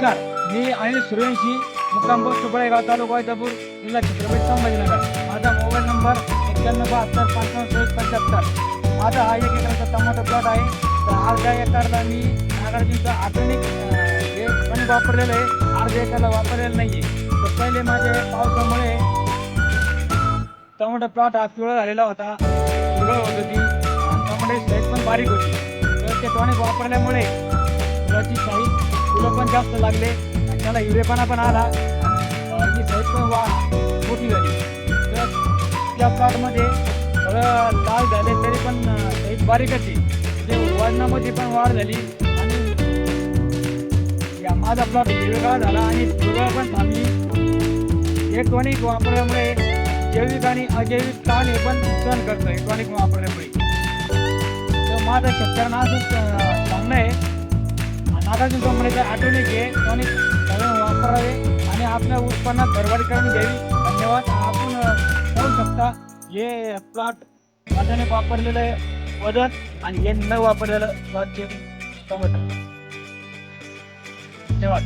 नमस्कार, मी अनिल सूर्यवंशी, मुक्काम पोस्ट सुपळेगाव, तालुका वैजापूर, जिल्हा छत्रपती संभाजीनगर. माझा मोबाईल नंबर 91725575. माझा हा 1 एकराचा टमाटर प्लॉट आहे. तर अर्ध्या एकरला मी नागार्जुनचा आधुनिक हे पण वापरलेलं आहे, अर्ध्या एकरला वापरलेलं नाही आहे. तर पहिले माझे पावसामुळे टमाटर प्लॉट हा पिवळा झालेला होता, हिरवळ होत होती, टमाटरची साईज पण बारीक होती. तर ते टॉनिक वापरल्यामुळे फुलाची साईज फुलं पण जास्त लागले आणि त्याला हिरवेपणा पण आला आणि साईज पण मोठी झाली. तर त्या प्लॉटमध्ये थोडं लाल झाले तरी पण साईज बारीकच आहे. म्हणजे वजनामध्ये पण वाढ झाली आणि माझा प्लॉट हिरवेगार झाला आणि फुलं पण थांबली. हे टॉनिक वापरल्यामुळे जैविक आणि अजैविक ताण हे पण सहन करतं हे टॉनिक वापरल्यामुळे. तर माझं शेतकऱ्यांना असंच सांगणं आहे, नागार्जुन कंपनीचं आधुनिक हे टॉनिक सगळं वापरावे आणि आपल्या उत्पन्नात भरभराट करून घ्यावी. धन्यवाद. आपण पाहू शकता हे प्लॉट रासायनिक वापरलेलं वजन आणि हे न वापरलेलं प्लॉटचे टमाटर. धन्यवाद.